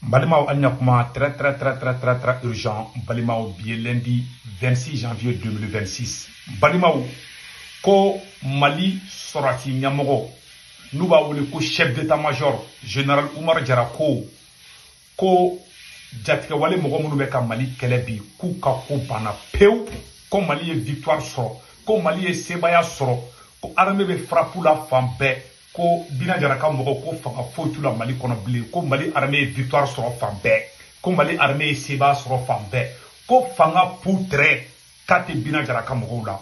Balimao Agnakuma, très urgent. Balimao, bien lundi 26 janvier 2026. Balimao, ko Mali sorati Nyamogo. Nous va ko chef d'état-major, général Oumar Diarra ko jatika wale mogo munu be ka Mali kelebi ku ka ko bana peu ko Mali ye victoire soro ko Mali ye sebaya soro ko armée be frappe la fambe ko Bina Diarra ka mogo ko fanga fotu la Mali kono bile ko Mali armée victoire soro fambe ko Mali armée seba soro fambe ko fanga poutre kate Bina Diarra ka mogo la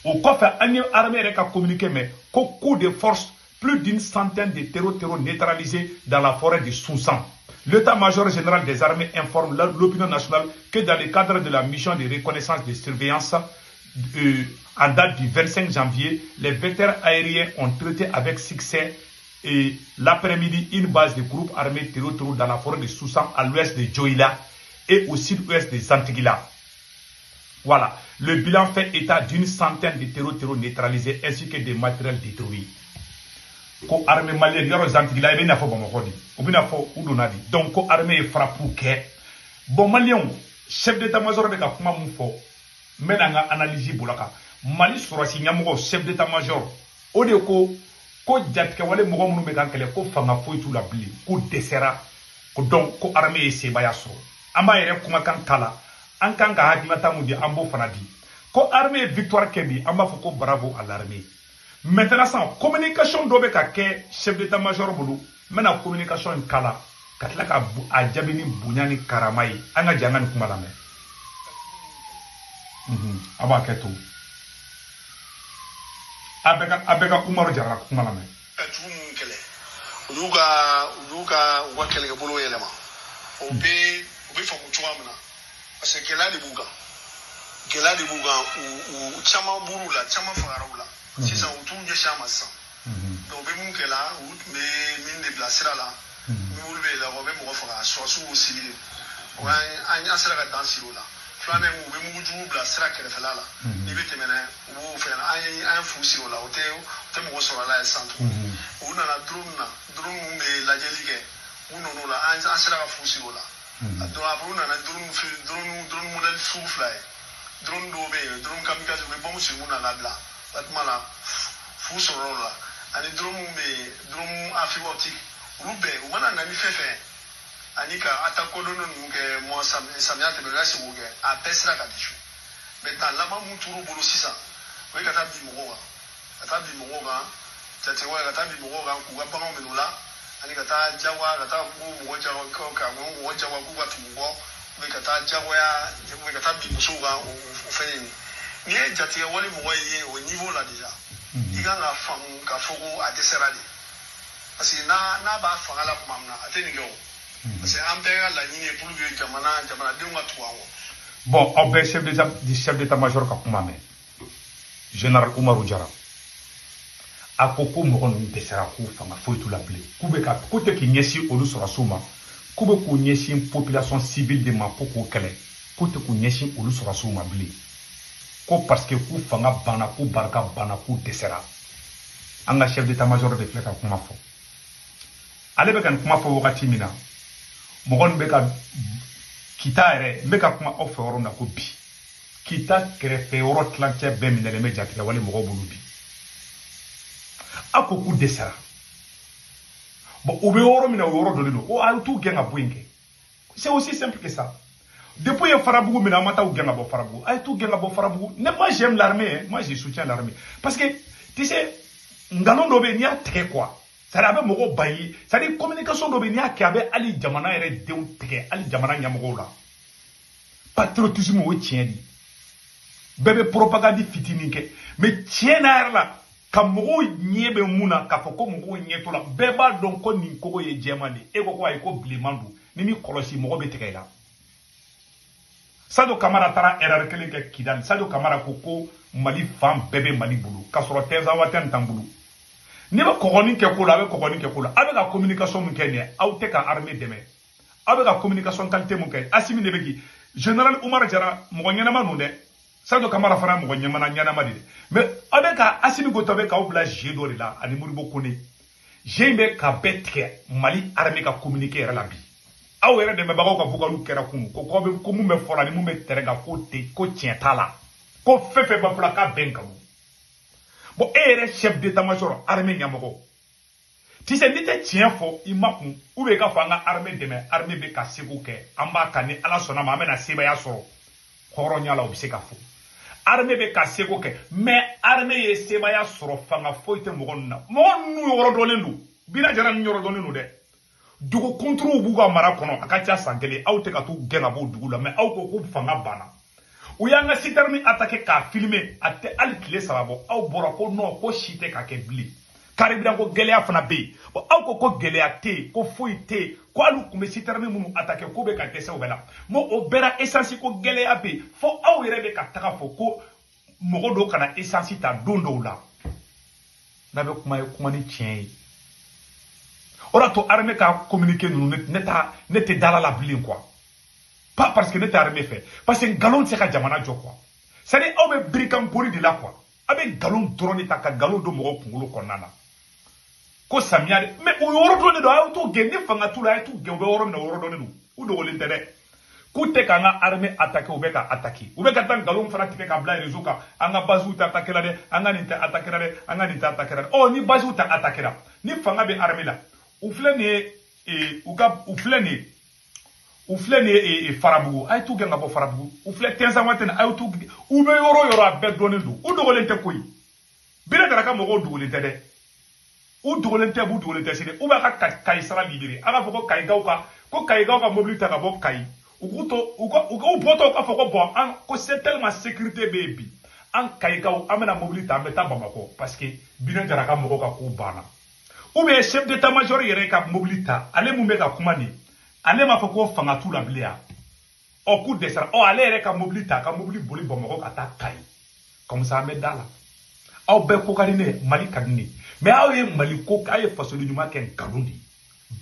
o ko fa anye armée re ka communiquer mais ko coup de force plus d'une centaine de terreaux neutralisés dans la forêt de Soussan. L'état-major général des armées informe l'opinion nationale que dans le cadre de la mission de reconnaissance de surveillance en date du 25 janvier, les vecteurs aériens ont traité avec succès et l'après-midi une base de groupes armés terreaux dans la forêt de Soussan à l'ouest de Dioïla et au sud-ouest de Zantigila. Voilà, le bilan fait état d'une centaine de terreaux neutralisés ainsi que des matériels détruits. Ko armée malienne yoro Zantigila ebe na fo Bamako di obina fo udona di donc ko armée frappe ke bon malien chef d'état-major be ka kuma mu fo menanga analyse bolaka Mali sorasi Nyamogo chef d'état-major o de ko jatka wale mogo munu be kan kele ko fanga foitu la bli ko desera ko donc ko armée sebaya so amba yere kuma kan kala an kan ka hakilata mu di ambo fanadi ko armée victoire kebi amba fo ko bravo à l'armée. Maintenant, sans communication dobe ka ke chef d'état-major bulu, mena communication kala, katla ka a jabini bunyani karamai, anga jangan kumalame. Aba ketu. Abeka Oumar Diarra kumalame. Tumu kele. Uruga wakele ke bulu yelema. Obe famu chuamna. Parce que gela de buga ou chama burula, chama farula. Si ça autour de Chamassa. Donc, on est là, mais mine de Blasera là, nous le robé mon frère, soit sous au civil. On a un sera dans ce là. Flamme ou Bemou Blasera qui est là. Il veut te mener, ou faire un fou sur la hôtel, te me reçoit là et centre. On a la drone, mais la déligue. On a un sera fou sur là. Donc, on a un drone modèle souffle. Drone d'obé, drone kamikaze, mais bon, c'est on a là. Batmala Fusorola and the drum Afriotic Rube, one and any fefe Anika Atakodon more Samiat Belasi Wuga, a Pesra Kadishu. But Lama Muturu Bulusisa, we got up the Moga, Atabi Moga, Tatawa, Atabi Moga, Kuapam Menula, and Nikata Jawa, Atabu, Wajawa Koka, Wajawa Kuba to Mugo, we got a Jawa, we got up the Musuga or Fame. Ni jatia wale mwaye au niveau là déjà. Il y a la femme qui a fait à desserrer. Parce que na ba fanga la mamna atenigo. Parce que ampère la ligne pour le jamana de nga tuwa. Bon, au chef d'état-major ka kumame. Général Oumar Diarra. Akoko mo on desserra ku fanga foi tout la blé. Kube ka kote ki nyesi olu sora suma. Kube ko nyesi population civile de Mapoko kele. Kote ko nyesi olu sora suma blé. Parce que ku fanga bana ku barka bana ku desera anga chef d'état-major de fleka kuma fo ale be kan kuma fo wakati mina mogon be ka kita ere be ka kuma offe oro na ko bi kita krefe oro tlanche be minele me jatika wale mogo bulu bi ako ku desera bo ube oro mina oro dolido o al tu genga buinge c'est aussi simple que ça. Depuis Farabougou, mais Namata ou Gangabo Farabougou. Aïe tout Gangabo Farabougou. Moi j'aime l'armée, moi je soutiens l'armée. Parce que, tu sais, Ngalon Dobenia, t'es quoi? Ça avait mon bailli. Ça dit communication Dobenia qui avait Ali Jamana et Deou Teke, Ali Jamana Yamogola. Patriotisme ou tien dit. Bébé propagande fitinike. Mais tien là. Kamoro nyebe muna kafoko moko nyetola. Beba donko ninkoko ye Germany. Ego kwa eko blimandu. Nimi kolosi moko betekela. Sado Kamara tara erreur kelenge Kidal, Sado Kamara koko Mali femme bébé Mali boulou, kasoro teza waten tambulu. Niba kokoni ke kola, avec kokoni ke kola, avec la communication mukene, aute ka armée deme, avec la communication qualité mukene, asimi nebeki, général Oumar Diarra, mouanyana manoune, Sado Kamara fana mouanyana nyana madide. Mais avec la asimi gotobe ka obla jedori la, animuribo kone, jembe ka betke, Mali armée ka communiquer la bi. awere de me bagaw ka fugalu kera kunu ko mu me fola ni mu me terega ko te ko tientala ko fefe ba fula ka benkamu bon ere chef d'état-major armée nyamogo ti se ni te tien fo imakun ou be ka fanga armée deme armée be ka segu ke amba ka ni ala sona ma mena seba ya so horonya la obise ka fo armée be ka segu ke mais armée ye seba ya so fanga fo ite mo gonna mo nu yoro dolendu bina jara ni yoro dolendu de dugu kontrou buga mara kono akacha sangele aw te ka tu genga bo dugu la mais aw ko fanga bana u yanga sitermi attaquer ka filmer ate alkile sababo aw bora ko no ko shite ka ke bli karibira ko gelea fana be bo aw ko gelea te ko foite ko alu kume sitermi munu attaquer ko be ka tese obela mo obera essence ko gelea be fo aw yere be ka taka fo ko mogodo kana essence ta dondo la na be kuma ni tien ora to armée ka communiquer nous n'était dans la blin quoi pas parce que n'était armée fait parce que galon c'est ka jamana jo quoi c'est dire on be brikam poli de là quoi avec galon drone ta ka galon do mo kungulo konana ko samiade mais o yoro do do ay to genne fanga tula ay to gembe woro na woro do ne u do wolente de ku te ka nga armée attaquer ou be ka tan galon fana te ka bla réseau ka anga bazu ta attaquer la de anga ni ta attaquer la de anga ni ta attaquer la oh ni bazu ta attaquer la ni fanga be armée la ou flene e farabugu ay tu genga bo farabugu ou flene tensa watena ay tu ou be yoro abbe donendu ou dogolente koy bira dara mo go dogolente de ou dogolente bu dogolente sine ou ba ka kay sara libéré aga foko kay gawka ko kay gawka mobilité ka bo kay ou boto ka foko bo an ko c'est tellement sécurité baby an kay gaw amena mobilité ameta bamako parce que bira dara ka mo go ka ko bana ou bien chef d'état-major yere ka mobilité ale mu me ka kumani ale ma foko fanga tout la blia au coup de ça oh ale yere ka mobilité boli bomoko ka ta kai comme ça me dala au be ko karine mali kadini mais aw ye mali ko ka ye fasoli nyuma ken kalundi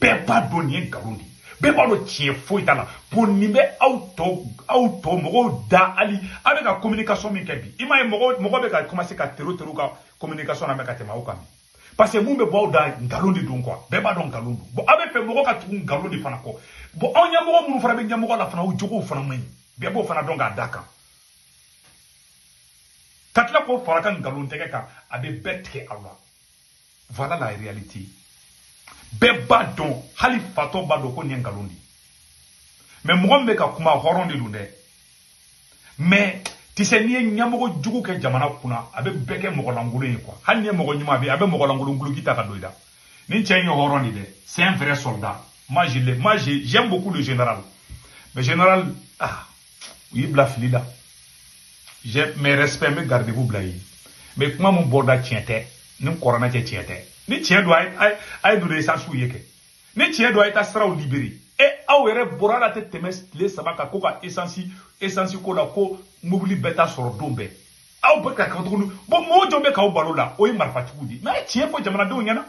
be pas donien kalundi be ba no tie foita la pour nimbe auto mo da ali avec la communication mi kebi ima mo be ka commencer ka tero ka communication na me ka tema okami parce que mumbe bo da ngalundi don quoi be ba don ngalundu bo abe fe mo ka tu ngalundi fana ko bo onya mo mu fana be nyamo la fana o jogo fana mai be bo fana don ga daka katla ko fara kan ngalunde ke ka abe betke Allah voilà la réalité be ba don hali fato ba do ko nyen ngalundi mais mo be ka kuma horondi lunde mais tise ni nyamogo jugu ke jamana kuna abe beke mogo langulu quoi hal ni mogo nyuma be abe mogo langulu ngulu kita ka doida ni chenyo horoni de c'est un vrai soldat moi j'aime beaucoup le général mais général oui blafli là j'ai mes respects me gardez-vous blayi mais comment mon borda tiente ni corona tiente ni tien doit ay do de sansu yeke ni tien doit être astra au libéré et awere borala te temes le sabaka ko ka essence ko la ko mobili beta soro dombe aw beka ka to bo mo jombe ka o balola o yi marfatiku di mais tien fo jamana do nyana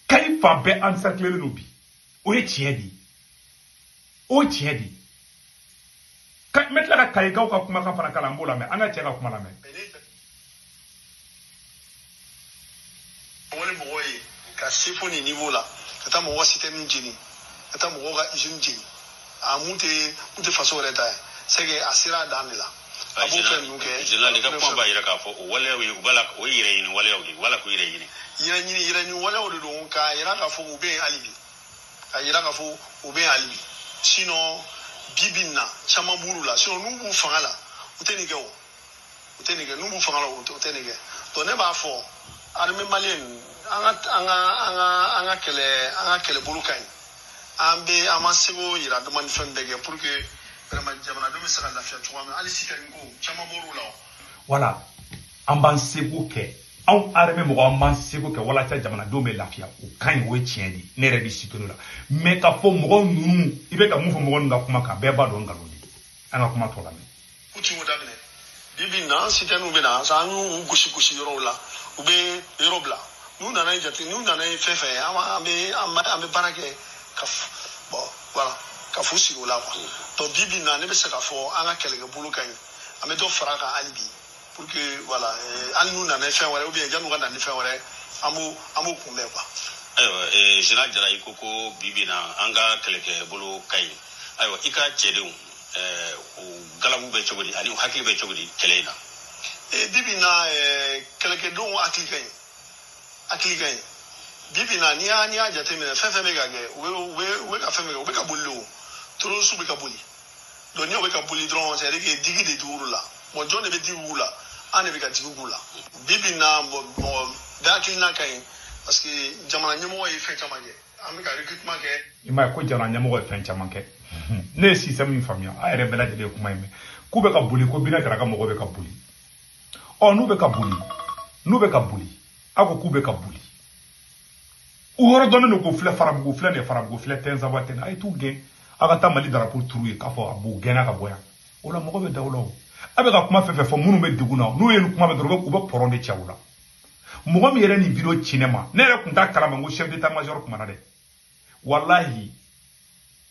kay fa be encercler le nobi o ye tien di ka metla ka kay ka kuma ka fana kala mbola mais anga tien ka kuma la mais woni mo woyi ka sifoni niveau la kata mo wasite min jini kata mo ga usine jini mute façon reta c'est que asira danila abu fe nuke jela ni ka po ba yira ka fo wala wi wala ko yire yin wala ko yire yin wala o do ka yira ka fo ube alibi ayira ka fo ube alibi sinon bibina chama burula sinon numbu fangala utenike numbu fangala utenike to ne ba fo arme malien anga kele bulukai ambe amasego yira de man fendege pour que vraiment jamana do misala lafia tuwame ali sitengo chama borula voilà amban sego ke aw arme mo amban sego ke wala ta jamana do me lafia o kan wo tieni ne re bi sitonu la mais ka fo mo nunu ibe ka mu fo mo nga kuma ka be ba do ngalundi anga kuma to la me uti mo dabne bibi na sitenu be na sa nu gushi yoro la ube yoro bla nu na na jati nu na na fefe ambe barake bon voilà ka fusi o la quoi to bibi na ne be se ka fo anga kelege bulu kan ame do fraka alibi pour que voilà al nu na ne fe wala ou bien janu ga na ne fe wala amu kumbe quoi ayiwa jina jara i ko ko bibi na an ka kɛlɛkɛ bolo ka ɲi ayiwa i ka cɛdenw o galabu bɛ cogo di ani hakili bɛ cogo di kɛlɛ in na bibi na kɛlɛkɛdenw hakili ka ɲi bibi na n'i y'a jateminɛ fɛn fɛn bɛ ka kɛ u bɛ ka fɛn bɛ kɛ u bɛ ka boli o torosu bɛ ka boli donc n'o bɛ ka boli dɔrɔn c'est à dire que digi de dig'u la bon jɔn de bɛ digi k'u la an de bɛ ka digi k'u la bibi na bon bɛɛ hakilina ka ɲi parce que jamana ɲɛmɔgɔ ye fɛn caman kɛ an bɛ ka recrutement kɛ i m'a ye ko jamana ɲɛmɔgɔ ye fɛn caman kɛ ne ye système min faamuya a yɛrɛ bɛɛ lajɛlen ye kuma in mɛn k'u bɛ ka boli ko Bina Jara ka mɔgɔw bɛ ka boli n'u bɛ ka boli a ko k'u bɛ ka boli u yɔrɔ dɔnnen don ko filɛ farabugu filɛ nin ye farabugu filɛ tɛnzaba tɛ a ye t'u gɛn a ka taa Mali drapeau turu ye k'a fɔ a b'u gɛnna ka bɔ yan o la mɔgɔ bɛ da o la o a bɛ ka kuma fɛn fɛn fɔ minnu bɛ degun na n'u ye nin kuma bɛ dɔrɔn u bɛ pɔrɔn de cɛ u la mɔgɔ min yɛrɛ nin video ci ne ma ne yɛrɛ tun t'a kalama ko chef d'état major kumana dɛ wallahi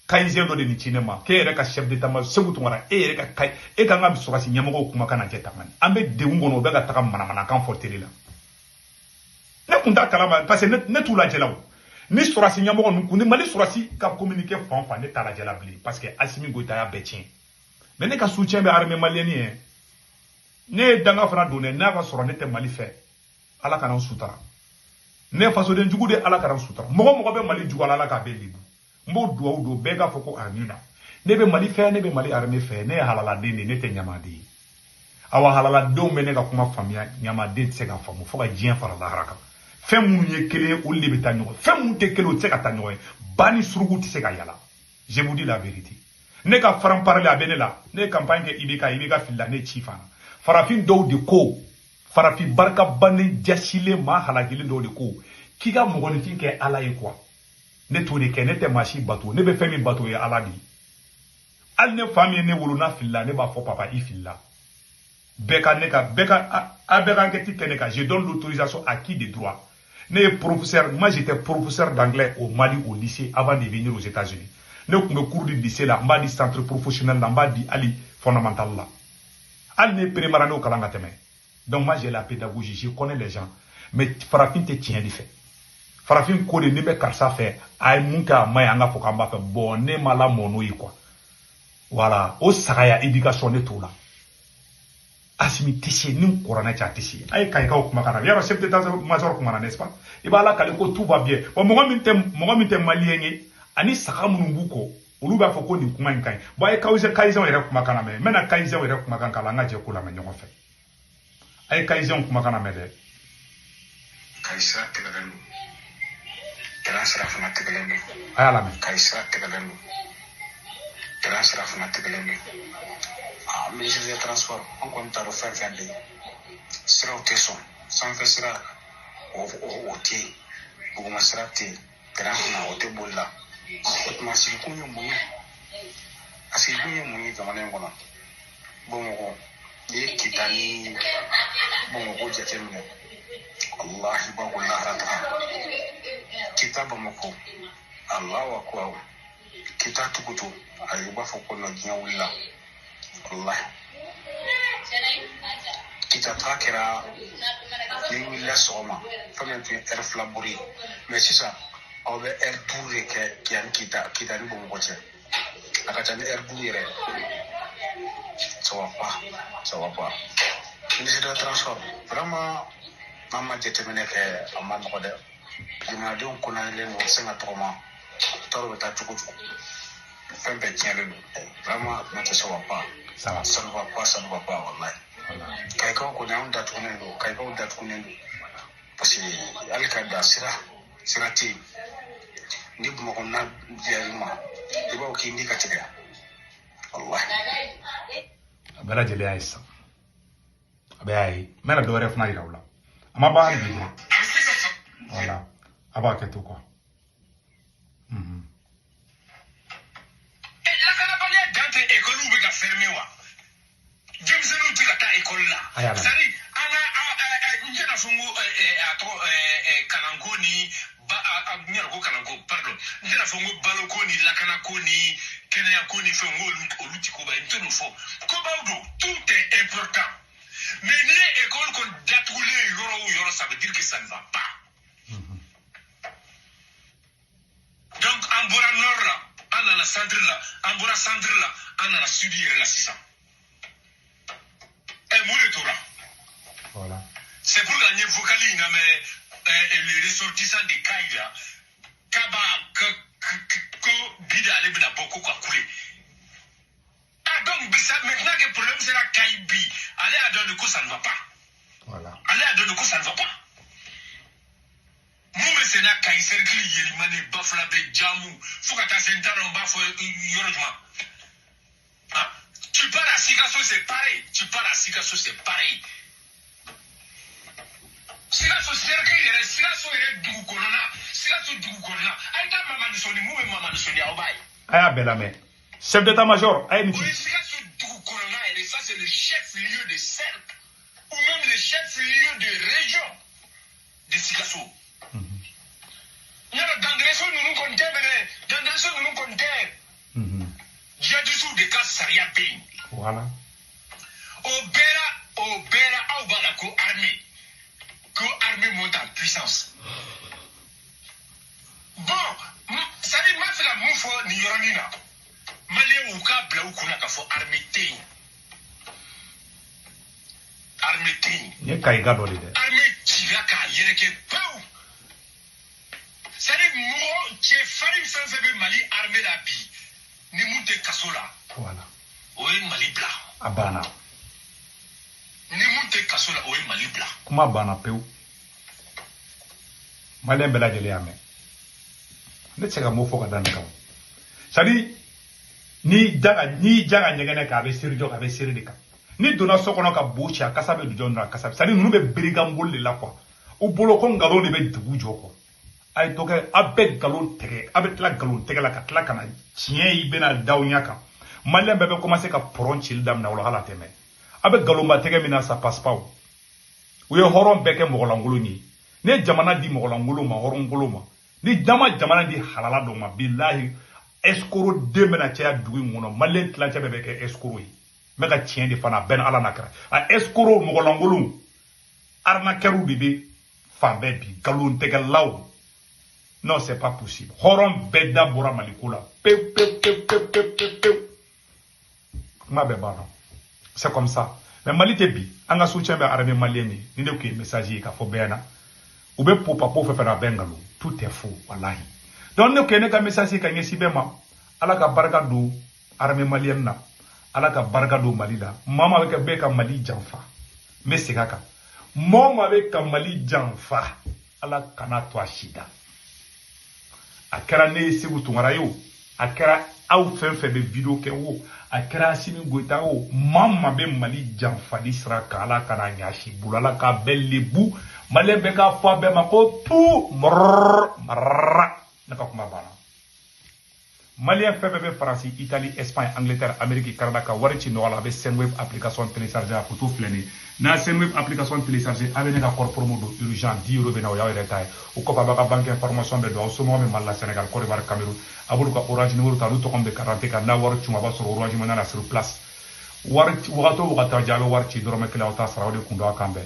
kayisɛn dɔ de nin ci ne ma k'e yɛrɛ ka chef d'état major Segu Tunkara e yɛrɛ ka kay e kan ka sɔrɔsi ɲɛmɔgɔw kuma kana kɛ tan an bɛ degun kɔnɔ o bɛ ka taga manamanakan fɔ télé la ne tun t'a kalama parce que ne t'u lajɛla o ni sɔrɔsi ɲɛmɔgɔ ninnu kun ni Mali sɔrɔsi ka communiqué fan fan ne t'a lajɛla bilen parce que Assimi Goïta y'a bɛɛ tiɲɛ mais ne ka soutien bɛ armée malienne ye ne ye danga fana don dɛ n'a ka sɔrɔ ne tɛ Mali fɛ Ala kana sutura ne fasoden jugu de Ala kana sutura mɔgɔ mɔgɔ bɛ Mali jugu Ala k'a bɛ libu n b'o duwawu don bɛɛ k'a fɔ ko amina ne bɛ Mali fɛ ne bɛ Mali armée fɛ ne ye halaladen de ne tɛ ɲamaden ye awa halaladenw bɛ ne ka kuma faamuya ɲamaden tɛ se ka faamu fo ka diɲɛ fara lahara kan fɛn minnu ye kelen ye olu de bɛ taa ɲɔgɔn fɛn minnu tɛ kelen o tɛ se ka taa ɲɔgɔn ye ba ni suruku tɛ se ka yala je vous dis la vérité ne ka faran parler a bɛ ne la ne ye campagne kɛ IBK filila ne ci fana farafin dɔw de ko farafin barikaba ni jasilen maa halakilen dɔw de ko k'i ka mɔgɔninfin kɛ Ala ye quoi ne t'o de kɛ ne tɛ maa si bato ne bɛ fɛn min bato ye Ala de ye hali ne fa min ye ne wolo n'a filila ne b'a fɔ papa i filila bɛɛ ka enquête kɛ ne kan je donne l'autorisation à qui de droit ne ye professeur moi j'étais professeur d'anglais au Mali au lycée avant de venir aux États-Unis ne tun bɛ cours du lycée la n b'a di centre professionnel la n b'a di hali fondamental la hali ne prémara n'o kalan ka tɛmɛ donc moi j'ai la pédagogie je connais les gens mais farafin tɛ tiɲɛ de fɛ farafin ko de ne bɛ karisa fɛ a ye mun kɛ a ma ye an ka fɔ k'an b'a fɛ bon ne ma lamɔ n'o ye quoi voilà o sagaya éducation ne t'o la Assimi tɛ se ni kɔrɔnɛ cɛ a tɛ se a ye kayikaw kumakan na yarɔ chef d'état major kumana n'est-ce pas i b'a lakale ko tout va bien bon mɔgɔ min tɛ maliyɛn ye ani saga minnu b'u kɔ olu b'a fɔ ko nin kuma in ka ɲi bon a ye kayisɛnw yɛrɛ kumakan na mɛn n bɛna kayisɛnw yɛrɛ kumakan k'a la an ka jɛ ko lamɛn ɲɔgɔn fɛ a ye kayisɛnw kumakan na mɛn dɛ kayisɛn tigɛlen don kɛlɛ sira fana tigɛlen don a y'a lamɛn kayisɛn tigɛlen don kɛlɛ sira fana tigɛlen don ministre de transport an kɔni t'a dɔn fɛn fɛn bɛ yen siraw tɛ sɔn sanfɛ sira o tɛ yen duguma sira tɛ yen kɛlɛ fana o tɛ boli la o tuma sigikun ye mun ye a sigikun ye mun ye jamana in kɔnɔ Bamakɔ n'i ye Kita ni Bamakɔ jateminɛ walahi ba ko lahara taga Kita Bamakɔ Allahu akbar Kita Tukutu a ye b'a fɔ ko diɲɛ wulila wallahi Kita ta kɛra ni wulila sɔgɔma fɛn min tun ye heure 2 bori mais sisan aw bɛ heure 5 de kɛ yanni Kita ni Bamakɔ cɛ a ka ca ni heure 5 yɛrɛ ça va pas ministre de transport vraiment n'an ma jateminɛ kɛ a ma nɔgɔ dɛ jamanadenw kɔnɔnalen don se ka tɔgɔma tɔɔrɔ bɛ taa cogo cogo fɛn bɛɛ tiɲɛlen don vraiment ne tɛ se ka pan ça ne va pas wallahi kayikaw kɔni anw datugunen don kayikaw datugunen don parce que hali ka da sira tɛ yen ni Bamakɔ n'a diyar'i ma i b'a fɔ k'i ni ka tigɛ wallahi a bɛɛ lajɛlen y'a ye sisan a bɛɛ y'a ye n bɛna dɔ wɛrɛ fana yira u la a ma ban hali bi dɛ voilà a b'a kɛ to quoi lakanabaliya dan tɛ école bɛ ka fermer wa denmisɛnninw tɛ ka taa école la c'est à dire an ka n tɛna fɔ n ko a tɔgɔ kalanko ni n yɛrɛ ko kalanko pardon n tɛna fɔ n ko baloko ni lakanako ni kɛnɛyako ni fɛn olu ti koba ye n t'olu fɔ kobaw don tout est important mais n'i ye école kɔni datugulen yɔrɔ o yɔrɔ ça veut dire que ça ne va pas bora nord là an nana centre là an bora centre là an nana sud yɛrɛ la sisan mun de tora voilà c'est pour que nye vocali in na mais les ressortissants de Kaïda kaba ko bida ale bina boko kwa kule donc maintenant que le problème c'est la Kaïbi allez à donner que ça ne va pas voilà allez à donner que ça ne va pas nous c'est na Kaï cercle yelimane bafla be jamu fukata sentaro bafo yorojuma tu pars à Sikasso c'est pareil c'est pareil Sikasso cercle yere Sikasso yere dugu kolona Sikasso dugu kolona aita mama nisoni mu be mama nisoni aobai aya belame chef d'état-major ay niti oui Sikasso dugu kolona et ça c'est le chef-lieu de cercle ou même le chef-lieu de région de Sikasso yara dandreso nunu konte bene dandreso nunu konte jadisu de ka saria bin voilà obera au bala ko armée monte en puissance bon ça dit ma fait la moufo ni yoronina malien ou ka bla ou kona ka fo armée ye kay gado de armée tira ka yere ke pau ça dit mo che fari sans be mali armée la bi ni monte kasola voilà oye mali bla abana ni monte kasola oye mali bla kuma bana peu malen bela jele ame ne tsega mo foka dan kaw sadi ni jaga nyegene ka be sirjo ka be sirde ka ni dona sokono ka bochi akasa be dujondra akasa sadi nunu be brigambol le la kwa u bolo ko ngalo ne be dugu joko ay to ke abe galon tege abe tla galon tege la ka tla kana chien yi bena dawnya ka malen be commencer ka pronchil dam na wala hala teme abe galon ba tege mina sa passe pas u ye horon beke mogolangulu ni ne jamana di mogolangulu ma horongulu ma ni jamana di halala do ma billahi escoro demena tia dugu ngono malen tla tia be ke escoro yi mega chien di fana ben ala nakra a escoro mogolangulu arna keru bibi fa bebi galon tege law. Non, c'est pas possible. Horon beda bora malikula. C'est comme ça. Mais Mali te bi, anga soutien be armée malienne ni ne ko message ka fo bena. Ou be popa po fe fera bengalo. Tout est faux, wallahi. Donc ne ko ne ka message ka ngesi be ma. Ala ka baraka do armée malienne na. Ala ka baraka do Mali da. Mama avec be ka Mali janfa. Mais c'est kaka. Mom avec ka Mali janfa. Ala kana to shida. Akara ne segu tungara yo akara au fenfe be video ke wo akara simi goita wo mamma be Mali janfa disra kala kana nyashi bulala ka bellebu malembe ka fa be mako tu marra naka kuma bana Malien fefe be France Italie Espagne Angleterre Amérique Canada ka warchi no wala be Senweb application télécharger pour tout fleni na Senweb application télécharger avec ka corps promo do urgent 10 € bena o yaw retay o ko ba banque information be do so mo me malla Sénégal Côte d'Ivoire Cameroun abulu ka orange numéro ta lu to kombe 40 ka na war chuma ba so orange manana sur place war wato jabe warchi do me kala o ta sara o de kundo akambe